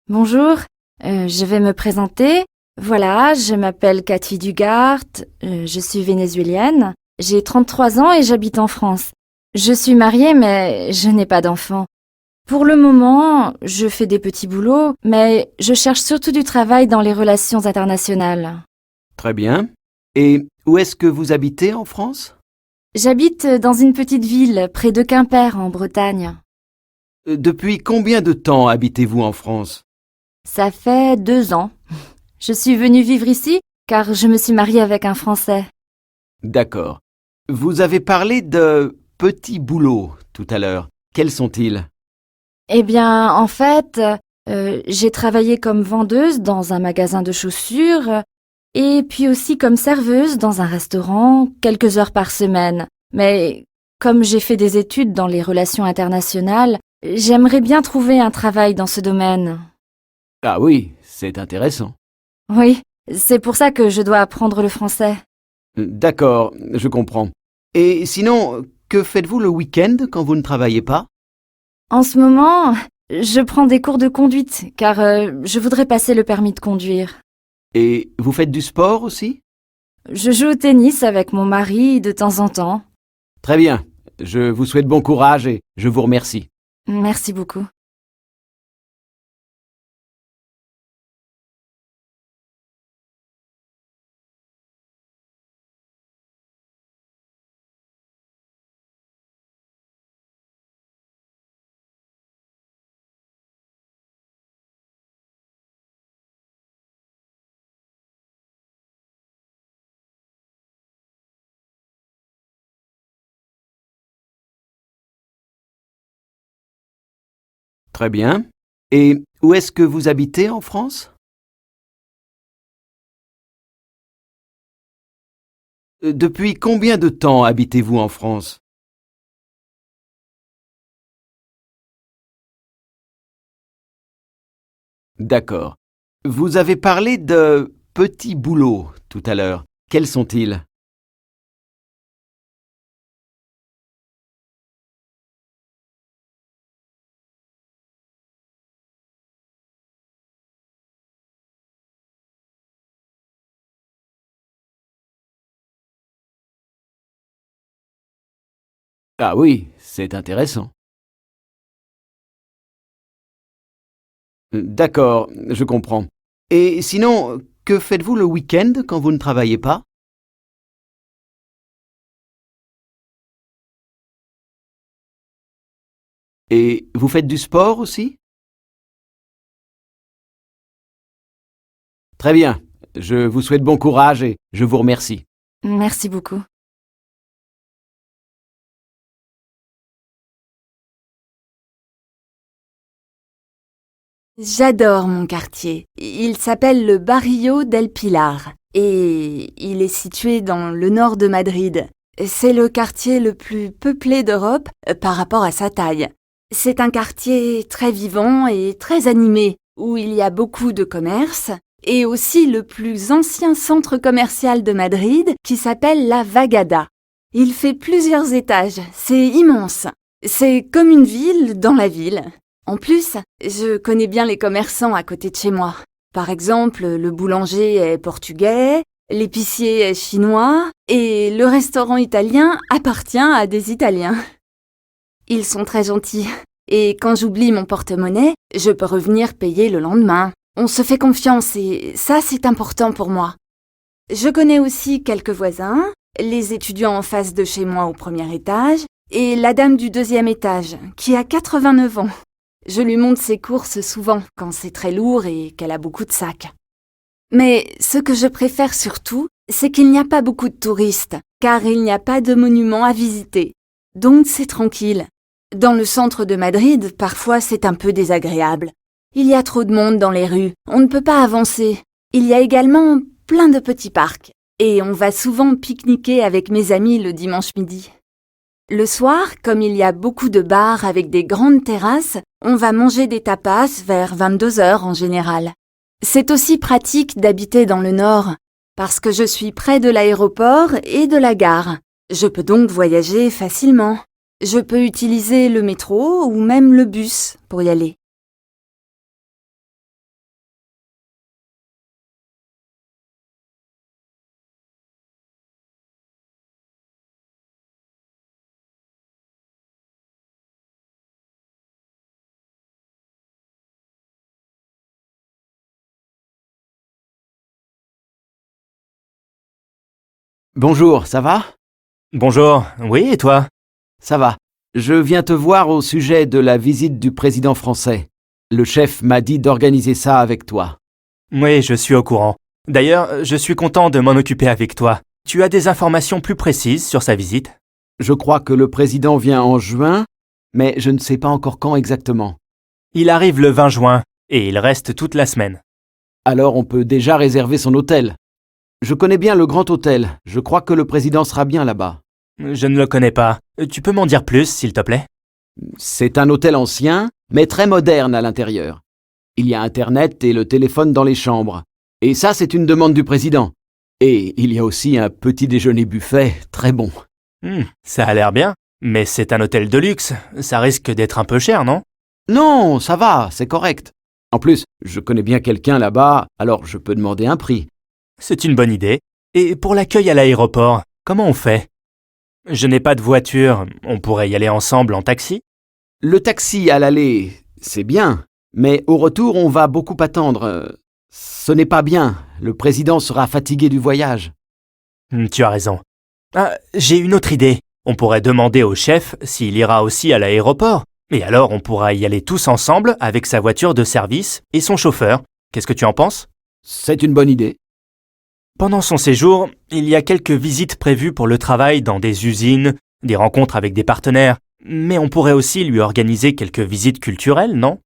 Bonjour, je vais me présenter. Voilà, je m'appelle Cathy Dugart, je suis vénézuélienne. J'ai 33 ans et j'habite en France. Je suis mariée mais je n'ai pas d'enfant. Pour le moment, je fais des petits boulots, mais je cherche surtout du travail dans les relations internationales. Très bien. Et où est-ce que vous habitez en France? J'habite dans une petite ville près de Quimper en Bretagne. Depuis combien de temps habitez-vous en France? Ça fait 2 ans. Je suis venue vivre ici car je me suis mariée avec un Français. D'accord. Vous avez parlé de petits boulots tout à l'heure. Quels sont-ils? Eh bien, en fait, j'ai travaillé comme vendeuse dans un magasin de chaussures et puis aussi comme serveuse dans un restaurant quelques heures par semaine. Mais comme j'ai fait des études dans les relations internationales, j'aimerais bien trouver un travail dans ce domaine. Ah oui, c'est intéressant. Oui, c'est pour ça que je dois apprendre le français. D'accord, je comprends. Et sinon, que faites-vous le week-end quand vous ne travaillez pas? En ce moment, je prends des cours de conduite car je voudrais passer le permis de conduire. Et vous faites du sport aussi? Je joue au tennis avec mon mari de temps en temps. Très bien. Je vous souhaite bon courage et je vous remercie. Merci beaucoup. Très bien. Et où est-ce que vous habitez en France? Depuis combien de temps habitez-vous en France? D'accord. Vous avez parlé de petits boulots tout à l'heure. Quels sont-ils? Ah oui, c'est intéressant. D'accord, je comprends. Et sinon, que faites-vous le week-end quand vous ne travaillez pas? Et vous faites du sport aussi? Très bien. Je vous souhaite bon courage et je vous remercie. Merci beaucoup. J'adore mon quartier. Il s'appelle le Barrio del Pilar et il est situé dans le nord de Madrid. C'est le quartier le plus peuplé d'Europe par rapport à sa taille. C'est un quartier très vivant et très animé où il y a beaucoup de commerces et aussi le plus ancien centre commercial de Madrid qui s'appelle la Vagada. Il fait plusieurs étages, c'est immense. C'est comme une ville dans la ville. En plus, je connais bien les commerçants à côté de chez moi. Par exemple, le boulanger est portugais, l'épicier est chinois et le restaurant italien appartient à des Italiens. Ils sont très gentils. Et quand j'oublie mon porte-monnaie, je peux revenir payer le lendemain. On se fait confiance et ça, c'est important pour moi. Je connais aussi quelques voisins, les étudiants en face de chez moi au premier étage et la dame du deuxième étage qui a 89 ans. Je lui montre ses courses souvent quand c'est très lourd et qu'elle a beaucoup de sacs. Mais ce que je préfère surtout, c'est qu'il n'y a pas beaucoup de touristes, car il n'y a pas de monuments à visiter. Donc c'est tranquille. Dans le centre de Madrid, parfois c'est un peu désagréable. Il y a trop de monde dans les rues, on ne peut pas avancer. Il y a également plein de petits parcs, et on va souvent pique-niquer avec mes amis le dimanche midi. Le soir, comme il y a beaucoup de bars avec des grandes terrasses, on va manger des tapas vers 22 heures en général. C'est aussi pratique d'habiter dans le nord, parce que je suis près de l'aéroport et de la gare. Je peux donc voyager facilement. Je peux utiliser le métro ou même le bus pour y aller. Bonjour, ça va? Bonjour, oui, et toi? Ça va. Je viens te voir au sujet de la visite du président français. Le chef m'a dit d'organiser ça avec toi. Oui, je suis au courant. D'ailleurs, je suis content de m'en occuper avec toi. Tu as des informations plus précises sur sa visite? Je crois que le président vient en juin, mais je ne sais pas encore quand exactement. Il arrive le 20 juin, et il reste toute la semaine. Alors on peut déjà réserver son hôtel. Je connais bien le Grand Hôtel. Je crois que le président sera bien là-bas. Je ne le connais pas. Tu peux m'en dire plus, s'il te plaît? C'est un hôtel ancien, mais très moderne à l'intérieur. Il y a Internet et le téléphone dans les chambres. Et ça, c'est une demande du président. Et il y a aussi un petit déjeuner buffet très bon. Ça a l'air bien, mais c'est un hôtel de luxe. Ça risque d'être un peu cher, non? Non, ça va, c'est correct. En plus, je connais bien quelqu'un là-bas, alors je peux demander un prix. C'est une bonne idée. Et pour l'accueil à l'aéroport, comment on fait? Je n'ai pas de voiture, on pourrait y aller ensemble en taxi? Le taxi à l'aller, c'est bien, mais au retour, on va beaucoup attendre. Ce n'est pas bien, le président sera fatigué du voyage. Tu as raison. Ah, j'ai une autre idée. On pourrait demander au chef s'il ira aussi à l'aéroport. Et alors on pourra y aller tous ensemble avec sa voiture de service et son chauffeur. Qu'est-ce que tu en penses? C'est une bonne idée. Pendant son séjour, il y a quelques visites prévues pour le travail dans des usines, des rencontres avec des partenaires. Mais on pourrait aussi lui organiser quelques visites culturelles, non?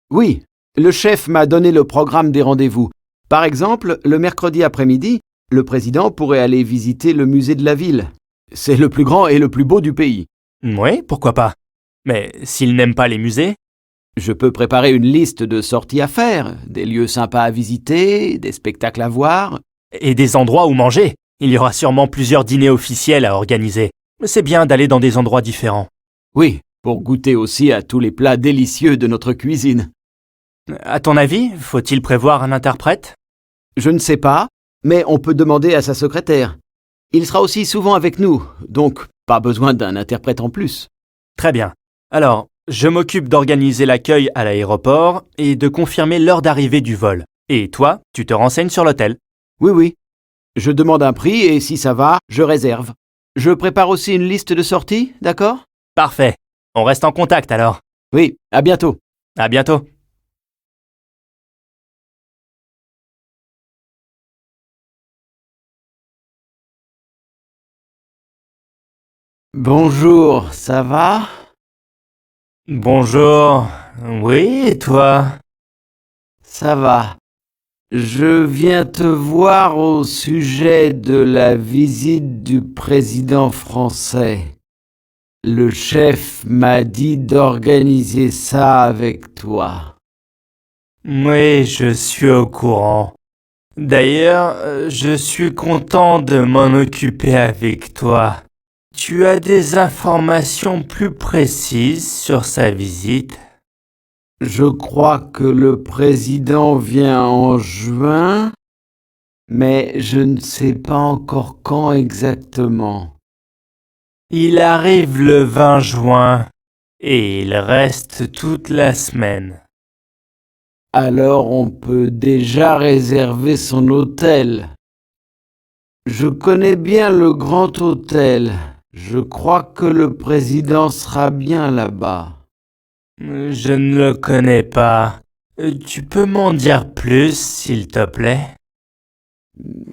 Oui, le chef m'a donné le programme des rendez-vous. Par exemple, le mercredi après-midi, le président pourrait aller visiter le musée de la ville. C'est le plus grand et le plus beau du pays. Oui, pourquoi pas. Mais s'il n'aime pas les musées? Je peux préparer une liste de sorties à faire, des lieux sympas à visiter, des spectacles à voir. Et des endroits où manger. Il y aura sûrement plusieurs dîners officiels à organiser. C'est bien d'aller dans des endroits différents. Oui, pour goûter aussi à tous les plats délicieux de notre cuisine. À ton avis, faut-il prévoir un interprète? Je ne sais pas, mais on peut demander à sa secrétaire. Il sera aussi souvent avec nous, donc pas besoin d'un interprète en plus. Très bien. Alors, je m'occupe d'organiser l'accueil à l'aéroport et de confirmer l'heure d'arrivée du vol. Et toi, tu te renseignes sur l'hôtel. Oui. Je demande un prix et si ça va, je réserve. Je prépare aussi une liste de sorties, d'accord? Parfait. On reste en contact alors. Oui, à bientôt. À bientôt. Bonjour, ça va? Bonjour. Oui, et toi? Ça va. Je viens te voir au sujet de la visite du président français. Le chef m'a dit d'organiser ça avec toi. Oui, je suis au courant. D'ailleurs, je suis content de m'en occuper avec toi. Tu as des informations plus précises sur sa visite? Je crois que le président vient en juin, mais je ne sais pas encore quand exactement. Il arrive le 20 juin et il reste toute la semaine. Alors on peut déjà réserver son hôtel. Je connais bien le Grand Hôtel. Je crois que le président sera bien là-bas. Je ne le connais pas. Tu peux m'en dire plus, s'il te plaît?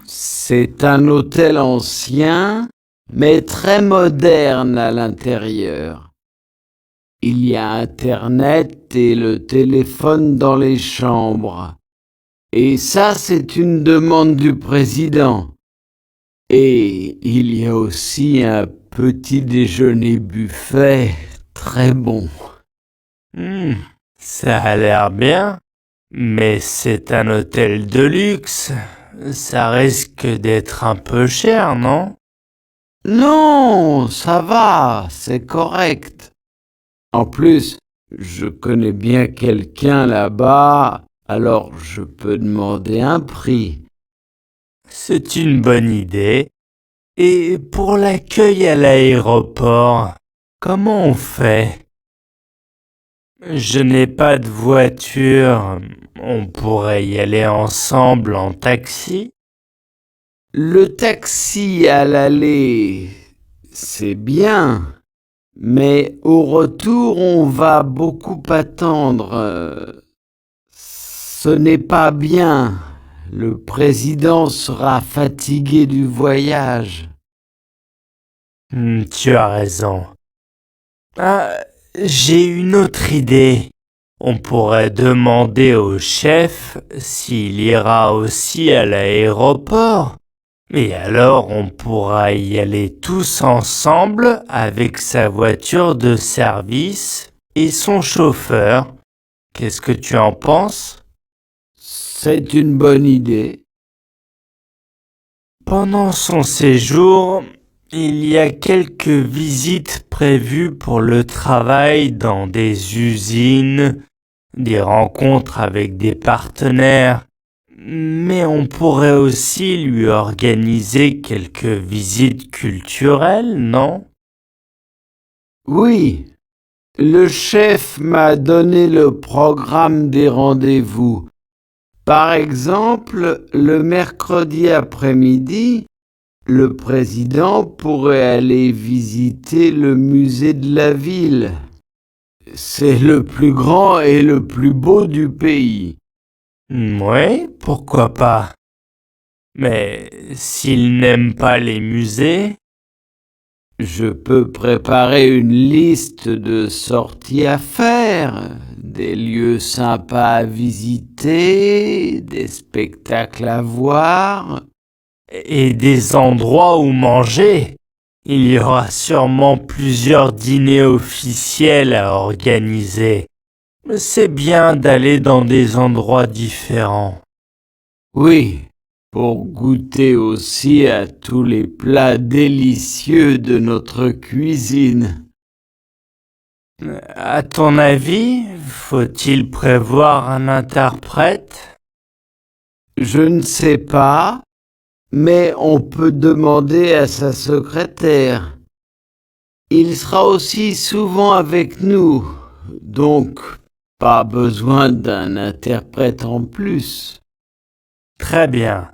C'est un hôtel ancien, mais très moderne à l'intérieur. Il y a Internet et le téléphone dans les chambres. Et ça, c'est une demande du président. Et il y a aussi un petit déjeuner buffet très bon. Ça a l'air bien, mais c'est un hôtel de luxe. Ça risque d'être un peu cher, non? Non, ça va, c'est correct. En plus, je connais bien quelqu'un là-bas, alors je peux demander un prix. C'est une bonne idée. Et pour l'accueil à l'aéroport, comment on fait? Je n'ai pas de voiture. On pourrait y aller ensemble en taxi? Le taxi à l'aller, c'est bien, mais au retour, on va beaucoup attendre. Ce n'est pas bien. Le président sera fatigué du voyage. Tu as raison. Ah, j'ai une autre idée. On pourrait demander au chef s'il ira aussi à l'aéroport. Et alors on pourra y aller tous ensemble avec sa voiture de service et son chauffeur. Qu'est-ce que tu en penses? C'est une bonne idée. Pendant son séjour, il y a quelques visites prévues pour le travail dans des usines, des rencontres avec des partenaires, mais on pourrait aussi lui organiser quelques visites culturelles, non? Oui, le chef m'a donné le programme des rendez-vous. Par exemple, le mercredi après-midi, le président pourrait aller visiter le musée de la ville. C'est le plus grand et le plus beau du pays. Oui, pourquoi pas. Mais s'il n'aime pas les musées, Je peux préparer une liste de sorties à faire, des lieux sympas à visiter, des spectacles à voir. et des endroits où manger. Il y aura sûrement plusieurs dîners officiels à organiser. C'est bien d'aller dans des endroits différents. Oui, pour goûter aussi à tous les plats délicieux de notre cuisine. À ton avis, faut-il prévoir un interprète? Je ne sais pas, mais on peut demander à sa secrétaire. Il sera aussi souvent avec nous, donc pas besoin d'un interprète en plus. Très bien.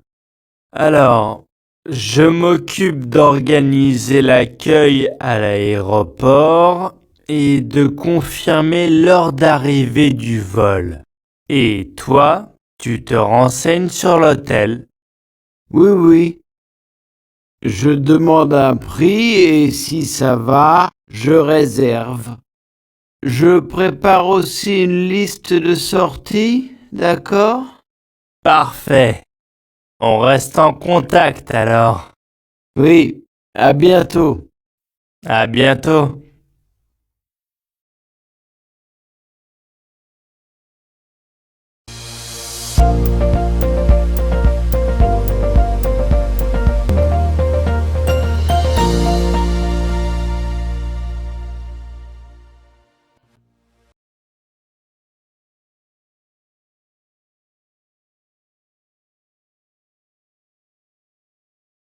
Alors, je m'occupe d'organiser l'accueil à l'aéroport et de confirmer l'heure d'arrivée du vol. Et toi, tu te renseignes sur l'hôtel. Oui, oui. Je demande un prix et si ça va, je réserve. Je prépare aussi une liste de sorties, d'accord? Parfait. On reste en contact alors. Oui, à bientôt. À bientôt.